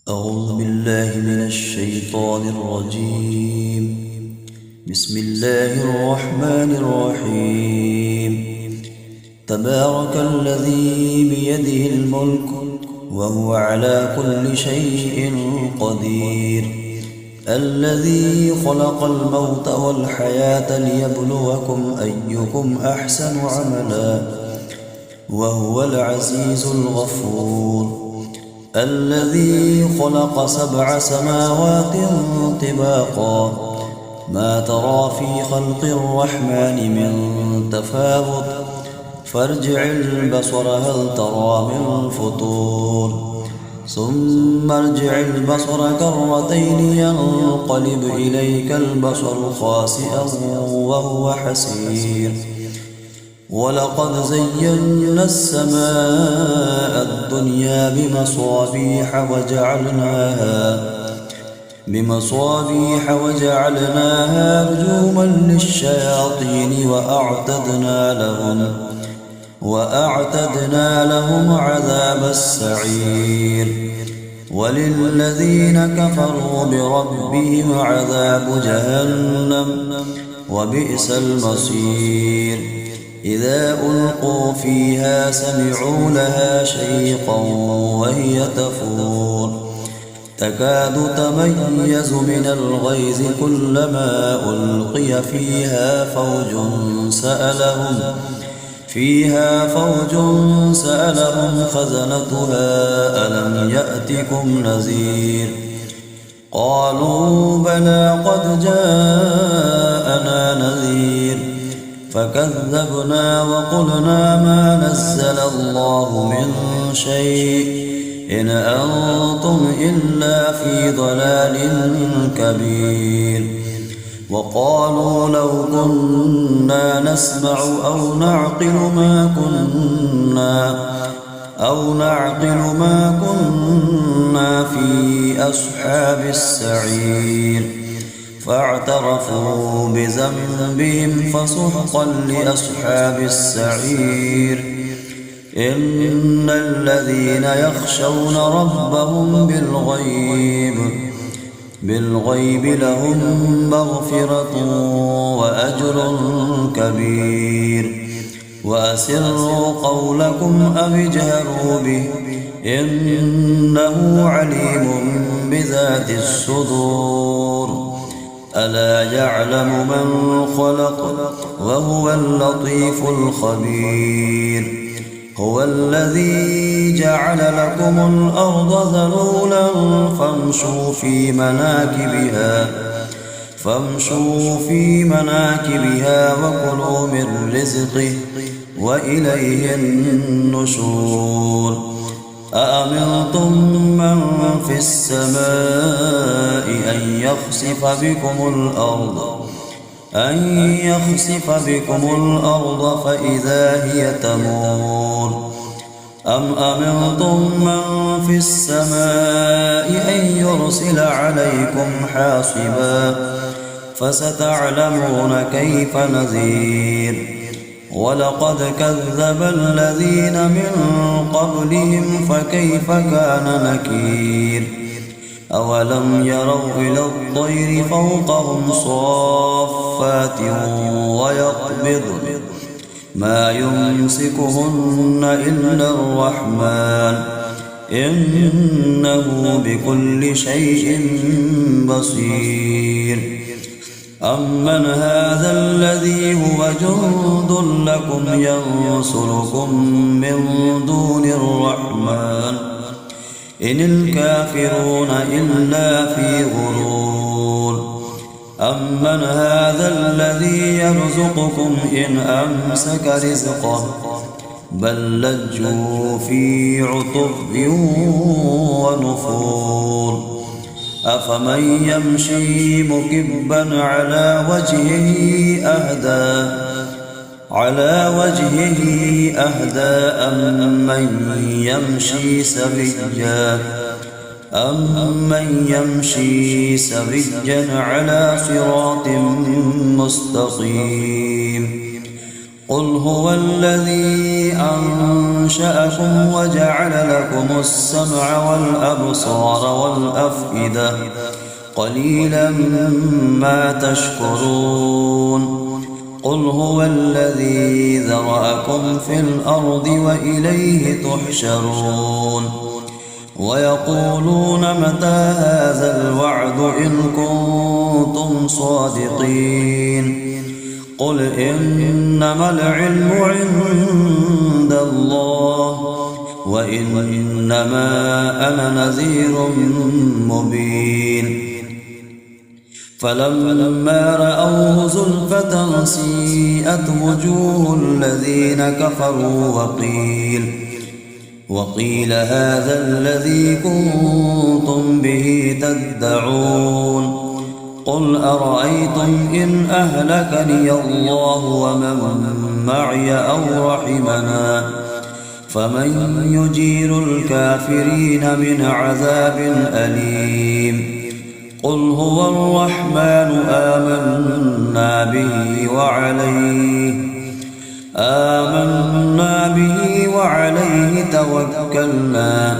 أعوذ بالله من الشيطان الرجيم. بسم الله الرحمن الرحيم. تبارك الذي بيده الملك وهو على كل شيء قدير، الذي خلق الموت والحياة ليبلوكم أيكم أحسن عملا وهو العزيز الغفور، الذي خلق 7 سماوات طباقا ما ترى في خلق الرحمن من تفاوت فارجع البصر هل ترى من فطور، ثم ارجع البصر كرتين ينقلب إليك البصر خاسئا وهو حسير، ولقد زينا السماء الدنيا بمصابيح وجعلناها رجوما للشياطين وأعتدنا لهم عذاب السعير، وللذين كفروا بربهم عذاب جهنم وبئس المصير. إذا ألقوا فيها سمعوا لها شيقا وهي تفور، تكاد تميز من الغيظ كلما ألقي فيها فوج سألهم خزنتها ألم يأتكم نذير، قالوا بلى قد جاءنا نذير، فكذبنا وقلنا ما نزل الله من شيء إن أنتم إلا في ضلال كبير. وقالوا لو كنا نسمع أو نعقل ما كنا في أصحاب السعير، فاعترفوا بذنبهم فسحقا لأصحاب السعير. إن الذين يخشون ربهم بالغيب لهم مغفرة وأجر كبير. وأسروا قولكم أو اجهروا به إنه عليم بذات الصدور. ألا يعلم من خلق وهو اللطيف الخبير. هو الذي جعل لكم الأرض ذلولا فامشوا في مناكبها وكلوا من رزقه وإليه النشور. أأمنتم من في السماء أن يخسف بكم الأرض فإذا هي تمور، أم أمنتم من في السماء أن يرسل عليكم حاصبا فستعلمون كيف نذير. ولقد كذب الذين من قبلهم فكيف كان نكير. أولم يروا إلى الطير فوقهم صافات ويقبضن ما يمسكهن إلا الرحمن إنه بكل شيء بصير. أمن هذا الذي هو جند لكم ينصركم من دون الرحمن إن الكافرون إلا في غرور. أمن هذا الذي يرزقكم إن أمسك رزقه بل لجوا في عتب ونفور. أفمن يمشي مكبا على وجهه أهدى أمن يمشي سويا على صراط مستقيم. قل هو الذي أنشأكم وجعل لكم السمع والأبصار والأفئدة قليلا ما تشكرون قل هو الذي ذرأكم في الأرض وإليه تحشرون ويقولون متى هذا الوعد إن كنتم صادقين قل إنما العلم عند الله وإنما أنا نذير مبين فلما رأوه زلفة سيئت وجوه الذين كفروا وقيل هذا الذي كنتم به تدعون قل أرأيتم إن أهلكني الله ومن معي أو رحمنا فمن يجير الكافرين من عذاب أليم قل هو الرحمن آمنا به وعليه توكلنا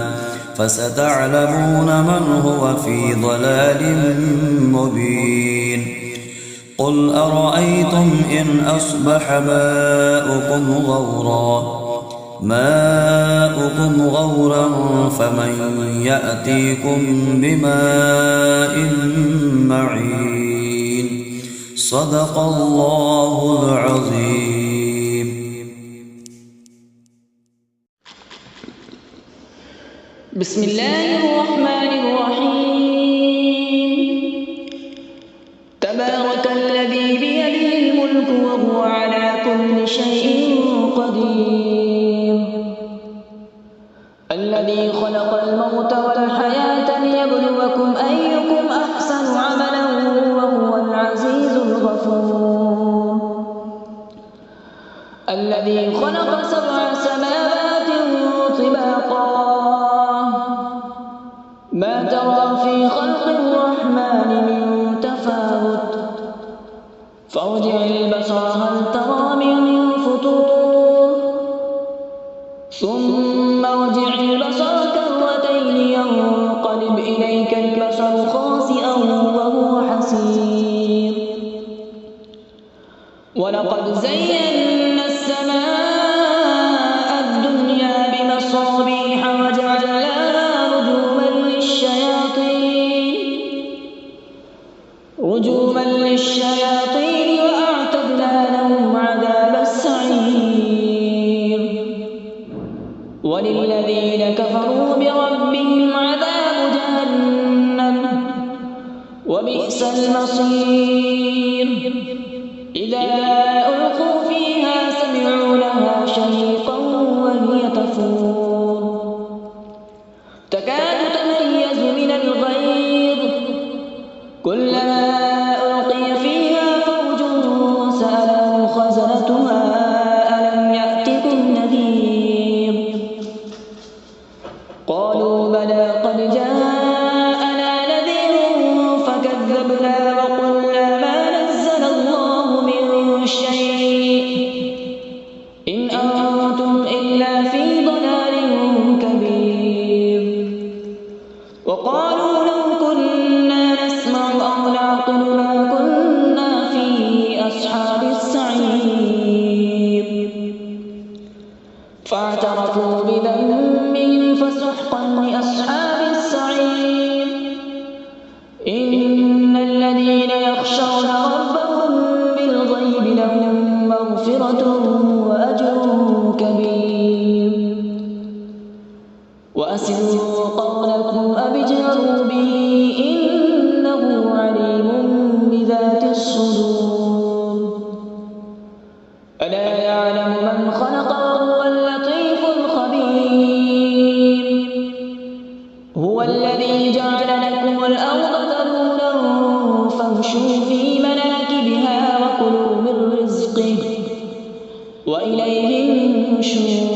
فستعلمون من هو في ضلال مبين قل أرأيتم إن أصبح ماؤكم غورا فمن يأتيكم بماء معين صدق الله العظيم. بسم الله الرحمن الرحيم. تبارك الذي بيده الملك وهو على كل شيء قدير الذي خلق الموت والحياة ليبلوكم أيكم أحسن عملا وهو العزيز الغفور الذي خلق 7 سماوات طباقا ما ترى في خلق الرحمن من تفاوت فارجع البصر هل ترى من فطور ثم ارجع البصر كرتين ينقلب إليك البصر خاسئا وهو حسير ولقد زينا السماء الدنيا بمصابيح وجعلناها رجوما للشياطين وأعتدنا لهم عذاب السعير وللذين كفروا بربهم عذاب جهنم وبئس المصير إذا ألقوا فيها سمعوا لها شهيقا وهي تفور تكاد تميز من الغيظ كلما ألقي فيها فوج سألهم خزنتها ألم يأتكم نذير قالوا بلى قد جاءنا نذير فكذبنا وقلنا ما نزل الله من شيء إن أنتم إلا في ضلال كبير وقالوا لو كنا نسمع أو نعقل ما كنا في أصحاب السعير فاعترفوا بذنبهم فسحقا لأصحاب السعير إن الذين يخشون ربهم بالغيب لهم مغفرة وأجر كبير وأسروا قولكم أو اجهروا به إنه عليم بذات الصدور ألا يعلم من خلق وهو اللطيف الخبير هو الذي جعل لكم الأرض ذلولا فامشوا في مناكبها وكلوا من رزقه وإليه النشور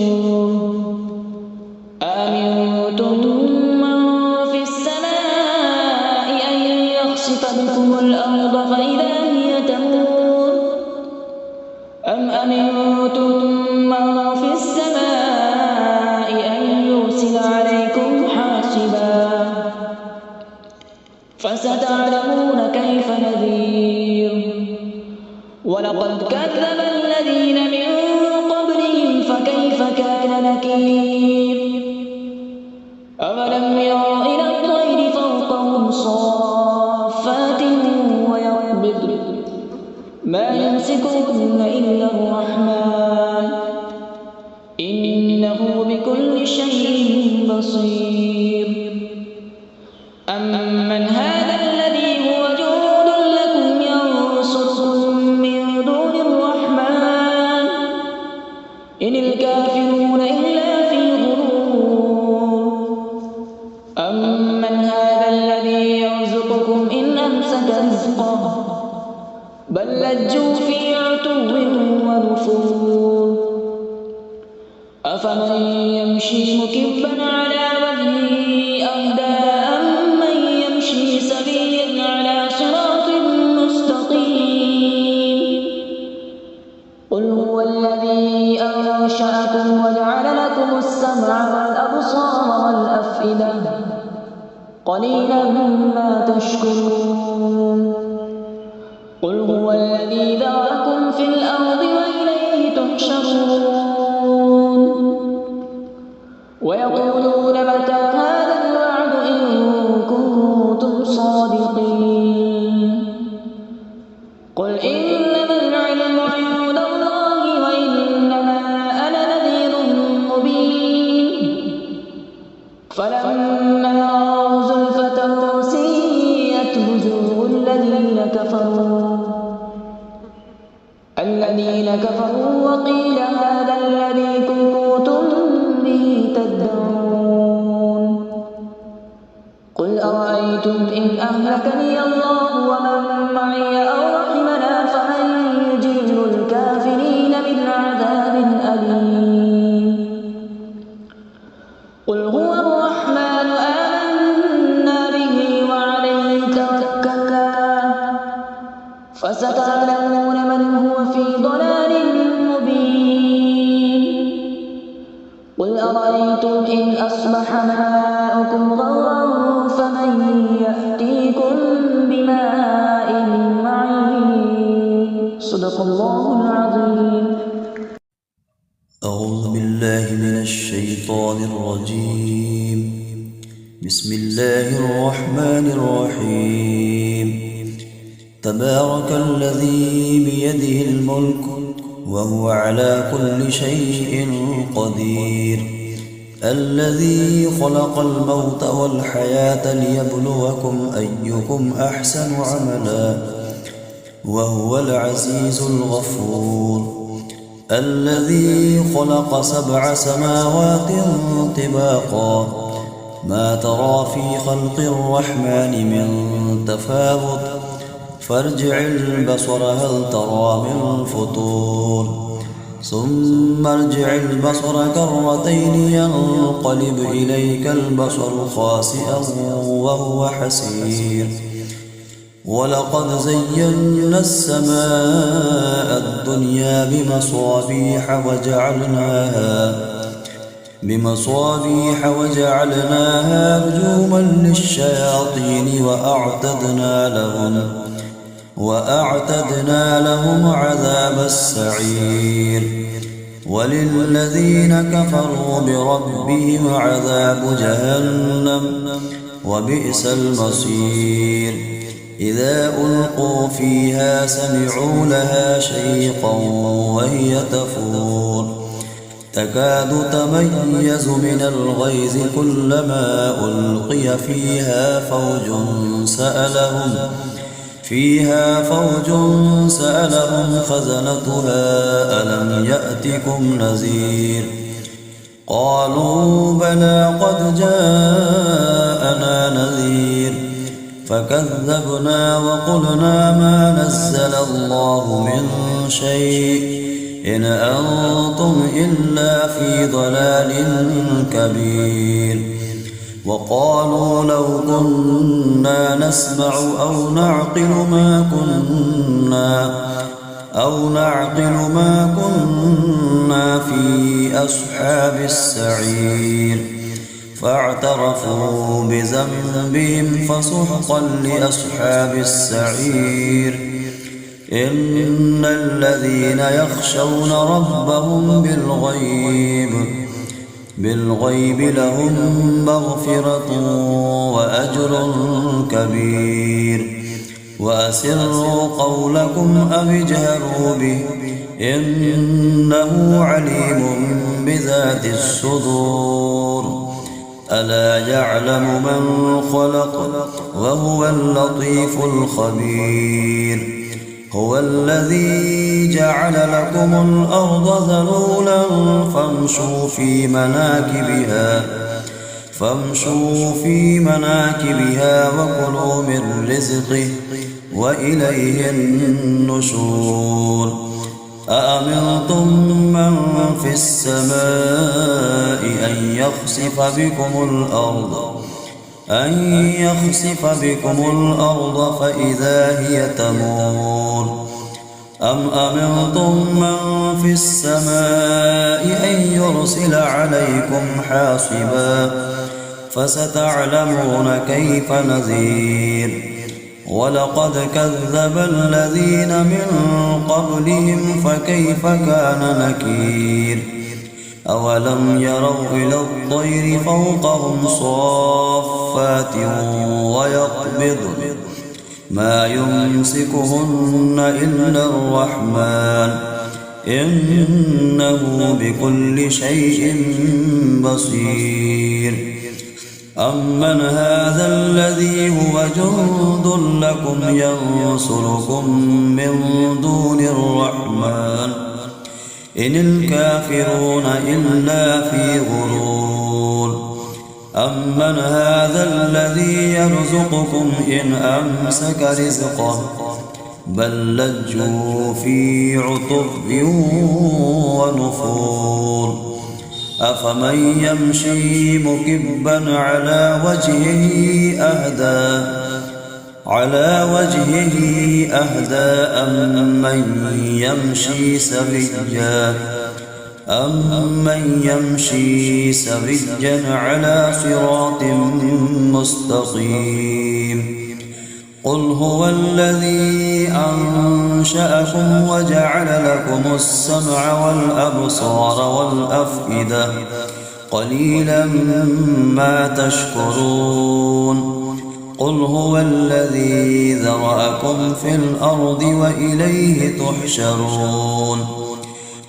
أأمنتم من في السماء أن يخسف بكم الأرض فإذا هي تمور أم أمنتم فستعلمون كيف نذير ولقد كذب الذين من قبلهم فكيف كان نكير أولم يروا إلى الطير فوقهم صافات ويقبضن ما يمسكهن إلا الرحمن إنه بكل شيء بصير أمن هذا الذي هو جند لكم ينصركم من دون الرحمن إن الكافرون إلا في غرور أمن هذا الذي يرزقكم إن أمسك رزقه بل لجوا في عتو ونفور أفمن يمشي مكبا على وجهه أهدى أمن يمشي سويا على صراط مستقيم قل هو الذي أنشأكم وجعل لكم السمع والأبصار والأفئدة قليلا ما تشكرون قل هو الذي ذرأكم في الأرض وإليه تحشرون ويقولون متى هذا الوعد إن كنتم صادقين قل إنما العلم عند الله وإنما أنا نذير مبين فلما رأوا زلفة سيئت وجوه الذين كفروا وقيل هذا الذي كنتم به تدعون قل أرأيتم إن أهلكني الله ومن معي أو رحمنا فمن يجير الكافرين من عذاب أليم قل هو الرحمن آمنا به وعليه توكلنا فستعلمون من هو في ضلال مبين قل أرأيتم إن أصبح ماؤكم غورا فمن يأتيكم بماء معين صدق الله العظيم. أعوذ بالله من الشيطان الرجيم. بسم الله الرحمن الرحيم. تبارك الذي بيده الملك وهو على كل شيء قدير الذي خلق الموت والحياة ليبلوكم أيكم أحسن عملا وهو العزيز الغفور الذي خلق 7 سماوات طباقا ما ترى في خلق الرحمن من تفاوت فارجع البصر هل ترى من فطور ثم ارجع البصر كرتين ينقلب إليك البصر خاسئا وهو حسير ولقد زينا السماء الدنيا بمصابيح وجعلناها رجوما للشياطين وأعتدنا لهم عذاب السعير وللذين كفروا بربهم عذاب جهنم وبئس المصير إذا ألقوا فيها سمعوا لها شيقا وهي تفور تكاد تميز من الغيظ كلما ألقي فيها فوج سألهم خزنتها ألم يأتكم نذير قالوا بلى قد جاءنا نذير فكذبنا وقلنا ما نزل الله من شيء إن أنتم إلا في ضلال كبير وقالوا لو كنا نسمع أو نعقل ما كنا في أصحاب السعير فاعترفوا بذنبهم فسحقا لأصحاب السعير. إن الذين يخشون ربهم بالغيب لهم مغفرة وأجر كبير. وأسروا قولكم أو اجهروا به إنه عليم بذات الصدور. ألا يعلم من خلق وهو اللطيف الخبير. هو الذي جعل لكم الأرض ذلولا فامشوا في مناكبها وكلوا من رزقه وإليه النشور. أأمنتم من في السماء أن يخسف بكم الأرض فإذا هي تمور. أم أمنتم من في السماء أن يرسل عليكم حاصبا فستعلمون كيف نذير. ولقد كذب الذين من قبلهم فكيف كان نكير. أولم يروا إلى الطير فوقهم صافات ويقبضن ما يمسكهن إلا الرحمن إنه بكل شيء بصير. أمن هذا الذي هو جند لكم ينصركم من دون الرحمن إن الكافرون إلا في غرور. أمن هذا الذي يرزقكم إن أمسك رزقه بل لجوا في عتب ونفور. أفمن يمشي مكبا على وجهه أهدى أمن يمشي سويا على صراط مستقيم. قل هو الذي أنشأكم وجعل لكم السمع والأبصار والأفئدة قليلا ما تشكرون. قل هو الذي ذرأكم في الأرض وإليه تحشرون.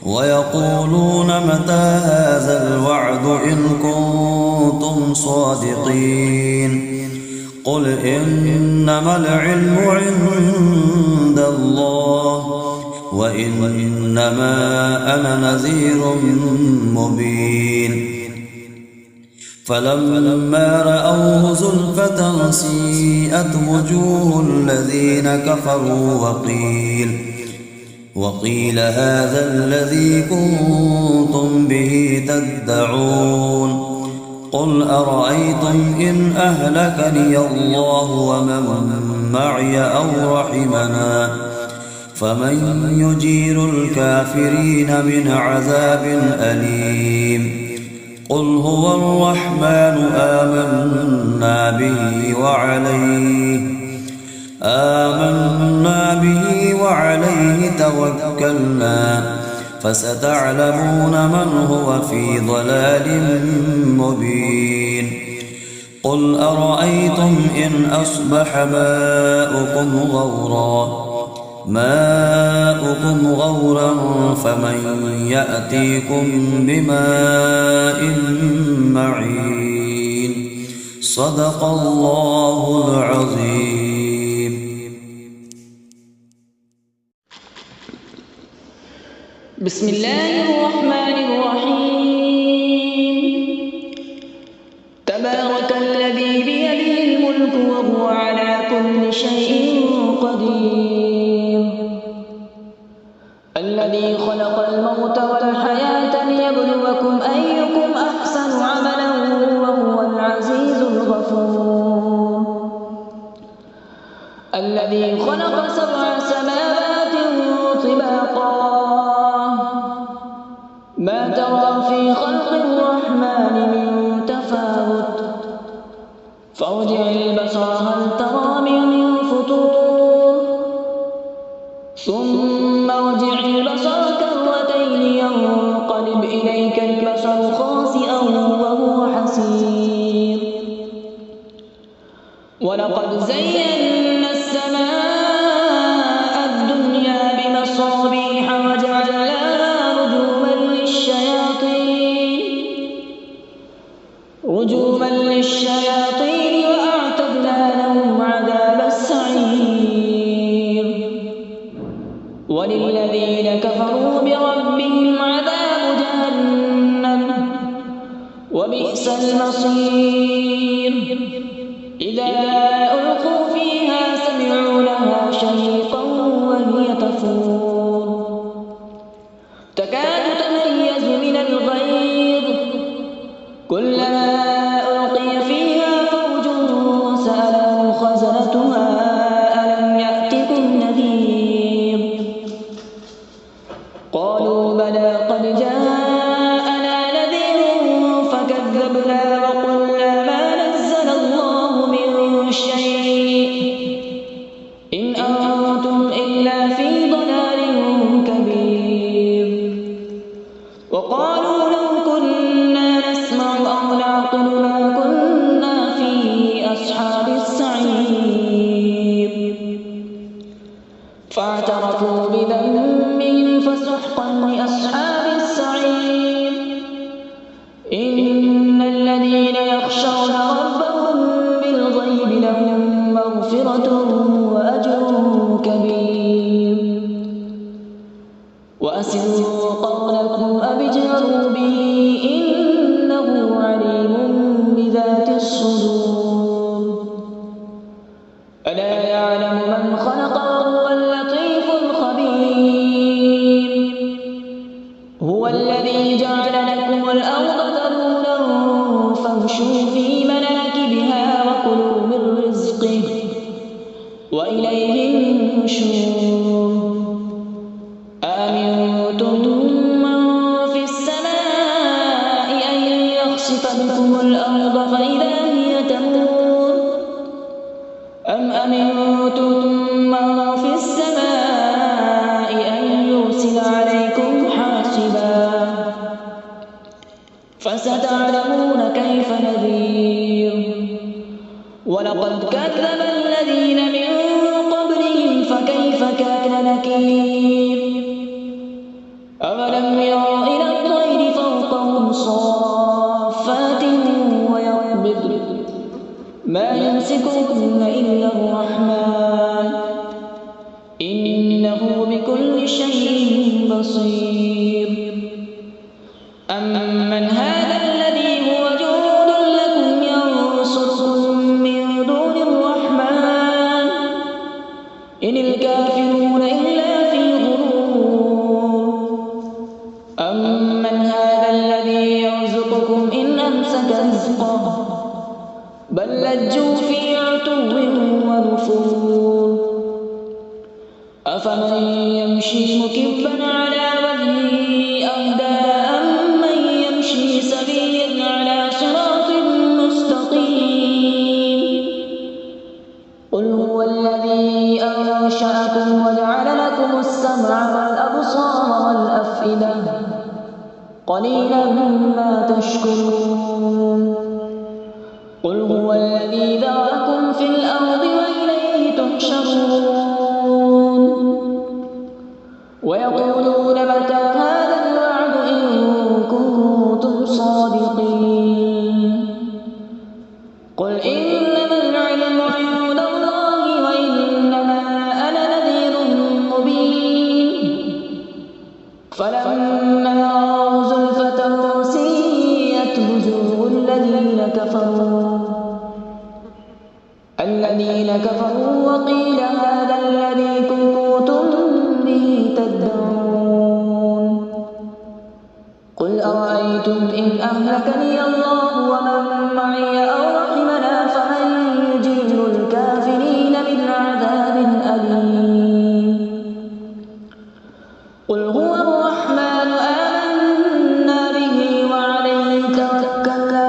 ويقولون متى هذا الوعد إن كنتم صادقين. قل إنما العلم عند الله وإنما أنا نذير مبين. فلما رأوه زلفة سيئت وجوه الذين كفروا وقيل هذا الذي كنتم به تدعون. قل أرأيتم إن أهلكني الله ومن معي أو رحمنا فمن يجير الكافرين من عذاب أليم. قل هو الرحمن آمنا به وعليه توكلنا فستعلمون من هو في ضلال مبين. قل أرأيتم إن أصبح ماؤكم غورا فمن يأتيكم بماء معين. صدق الله العظيم. بسم الله الرحمن الرحيم. تبارك الذي بيده الملك وهو على كل شيء قدير. الذي خلق الموت والحياة ليبلوكم أيكم أحسن عملا وهو العزيز الغفور. الذي خلق 7 سماوات طباقا ما ترى في خلق الرحمن من تفاوت فارجع البصر هل ترى من فطور ثم ارجع البصر كرتين ينقلب إليك البصر خاسئا وهو حسير ولقد زينا السماء الدنيا بمصابيح وجعلناها رجوما للشياطين وأعتدنا لهم عذاب السعير وللذين كفروا بربهم عذاب جهنم وبئس المصير إذا ألقوا فيها سمعوا لها شهيقا وهي تفور تكاد تميز من الغيظ كلما ألقي فيها فوج سألهم خزنتها ألم يأتكم نذير قالوا بلى قد جاءنا نذير فكذبنا وقلنا ما نزل الله من شيء إن أنتم إلا في ضلال كبير وقالوا لو كنا نسمع أو نعقل ما كنا في أصحاب السعير فاعترفوا بذنبهم فسحقا لأصحاب السعير إن الذين يخشون ربهم بالغيب لهم مغفرة وأجر كبير وأسروا قولكم أو اجهروا به إنه عليم بذات الصدور ألا يعلم من خلق وهو اللطيف الخبير هو الذي جعل لكم الأرض ذلولا فامشوا في مناكبها وكلوا من رزقه وإليه النشور أأمنتم من في السماء أن يخسف بكم الأرض فإذا هي تمور أم أمنتم من في السماء أن يرسل عليكم حاصبا فستعلمون كيف نذير ولقد كذب الذين من قبلهم فكيف كان نكير أولم يروا إلى الطير فوقهم صافات ويقبض ما يمسكهن إلا الرحمن إنه بكل شيء بصير أمن هذا الذي هو جند لكم ينصركم من دون الرحمن إن الكافرون إلا في غرور أمن هذا الذي يرزقكم إن أمسك رزقه بل لجوا في عتو ونفور أفمن يمشي مكبا على وجهه أهدى أمن يمشي سويا على صراط مستقيم قل هو الذي أنشأكم وجعل لكم السمع والأبصار والأفئدة قليلا ما تشكرون قل هو الذي ذرأكم في الأرض وإليه تحشرون ويقولون متى هذا الوعد إن كنتم صادقين قل إنما العلم عند الله وإنما أنا نذير مبين فلما رأوا زلفة سيئت وجوه الذين كفروا وقيل هذا الذي كنتم به تدعون قل أرأيتم إن أهلكني الله ومن معي أو رحمنا فمن يجير الكافرين من عذاب أليم قل هو الرحمن آمنا به وعليه توكلنا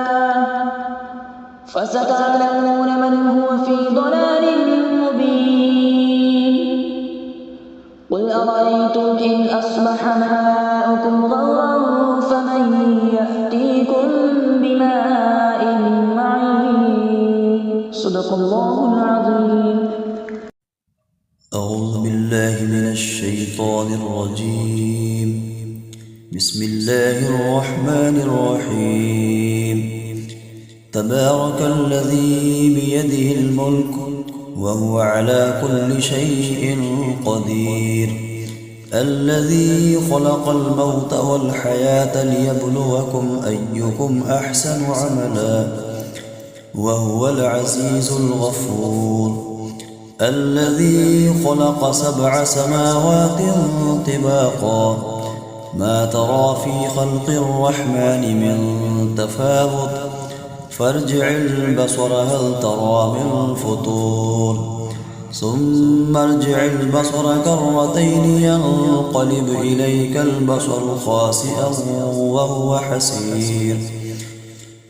فستعلمون تعلمون من هو في ضلال مبين قل أرأيتم إن أصبح ماؤكم غورا فمن يأتيكم بماء معين صدق الله العظيم. أعوذ بالله من الشيطان الرجيم. بسم الله الرحمن الرحيم. تبارك الذي بيده الملك وهو على كل شيء قدير الذي خلق الموت والحياة ليبلوكم أيكم أحسن عملا وهو العزيز الغفور الذي خلق 7 سماوات طباقا ما ترى في خلق الرحمن من تفاوت فارجع البصر هل ترى من فطور ثم ارجع البصر كرتين ينقلب إليك البصر خاسئا وهو حسير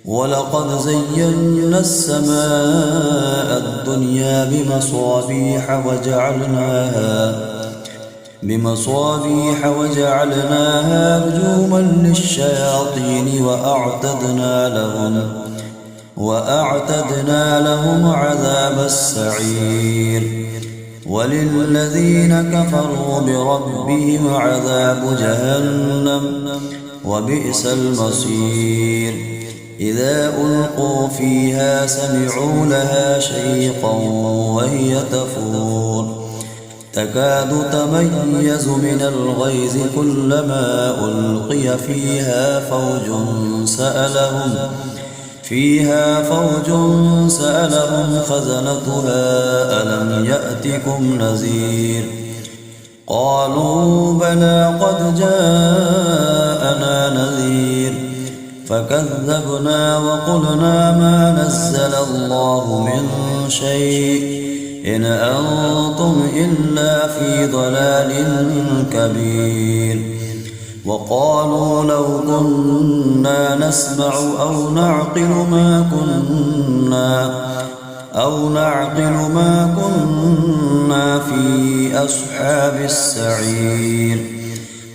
ولقد زينا السماء الدنيا بمصابيح وجعلناها رجوما للشياطين وأعتدنا لهم عذاب السعير وللذين كفروا بربهم عذاب جهنم وبئس المصير إذا ألقوا فيها سمعوا لها شهيقا وهي تفور تكاد تميز من الغيظ كلما ألقي فيها فوج سألهم خزنتها ألم يأتكم نذير قالوا بلى قد جاءنا نذير فكذبنا وقلنا ما نزل الله من شيء إن أنتم إلا في ضلال كبير وقالوا لو كنا نسمع أو نعقل ما كنا في أصحاب السعير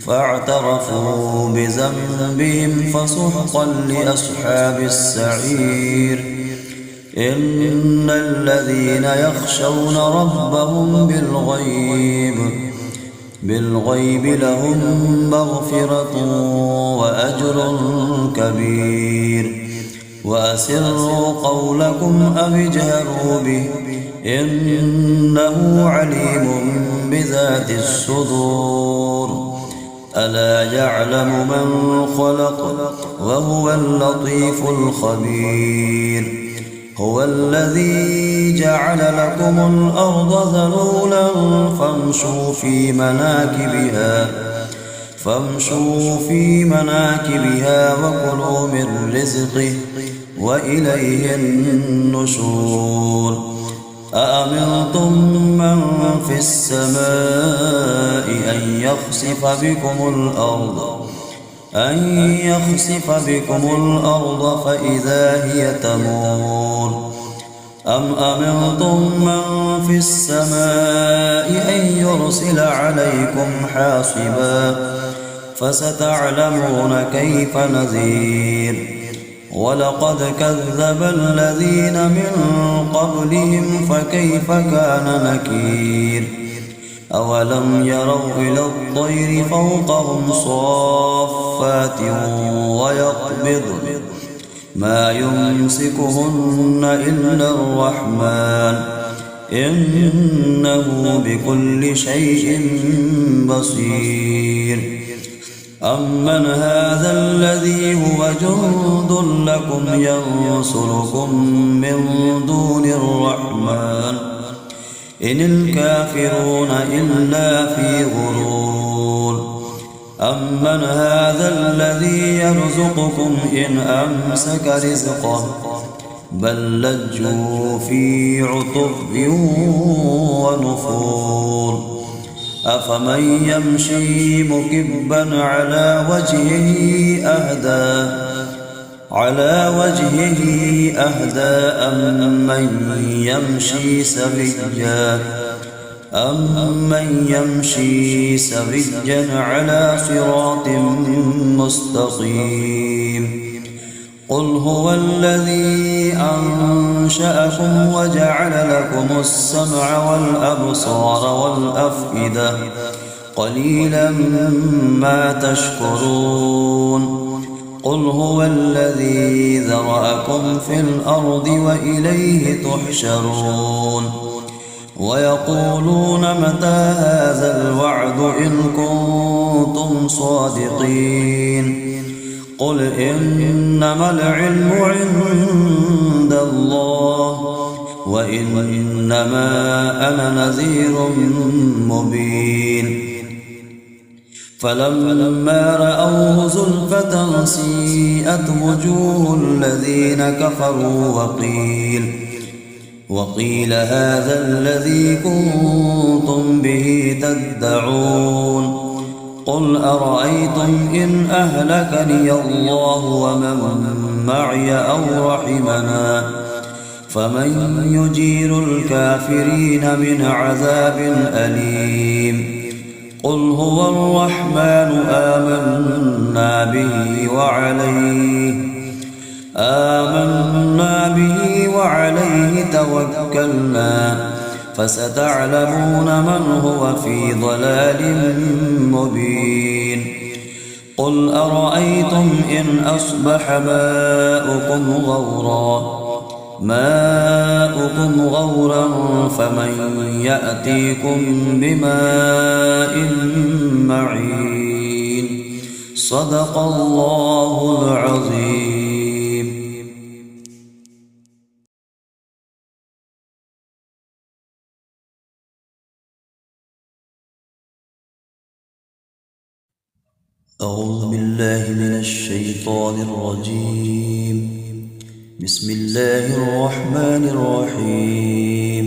فاعترفوا بذنبهم فسحقا لأصحاب السعير إن الذين يخشون ربهم بالغيب لهم مغفرة وأجر كبير وأسروا قولكم أو اجهروا به إنه عليم بذات الصدور ألا يعلم من خلق وهو اللطيف الخبير هو الذي جعل لكم الأرض ذلولا فامشوا في مناكبها وكلوا من رزقه وإليه النشور أأمنتم من في السماء أن يخسف بكم الأرض فإذا هي تمور أم أمنتم من في السماء أن يرسل عليكم حاصبا فستعلمون كيف نذير ولقد كذب الذين من قبلهم فكيف كان نكير أولم يروا إلى الطير فوقهم صافات ويقبضن ما يمسكهن إلا الرحمن إنه بكل شيء بصير أمن هذا الذي هو جند لكم ينصركم من دون الرحمن إن الكافرون إلا في غرور أمن هذا الذي يرزقكم إن أمسك رزقه بل لجوا في عتب ونفور أفمن يمشي مكبا على وجهه أهدى على وجهه أهدى أمن يمشي سويا على صراط مستقيم قل هو الذي أنشأكم وجعل لكم السمع والأبصار والأفئدة قليلا ما تشكرون قل هو الذي ذرأكم في الأرض وإليه تحشرون ويقولون متى هذا الوعد إن كنتم صادقين قل إنما العلم عند الله وإنما أنا نذير مبين فلما رأوه زلفة سيئت وجوه الذين كفروا وقيل هذا الذي كنتم به تدعون قل أرأيتم إن أهلكني الله ومن معي أو رحمنا فمن يجير الكافرين من عذاب أليم قل هو الرحمن آمنا به وعليه توكلنا فستعلمون من هو في ضلال مبين قل أرأيتم إن أصبح ماؤكم غورا فمن يأتيكم بماء معين صدق الله العظيم. أعوذ بالله من الشيطان الرجيم. بسم الله الرحمن الرحيم.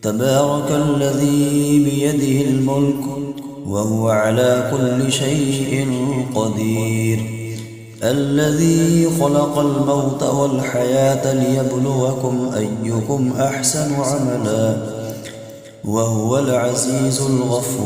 تبارك الذي بيده الملك وهو على كل شيء قدير الذي خلق الموت والحياة ليبلوكم أيكم أحسن عملا وهو العزيز الغفور.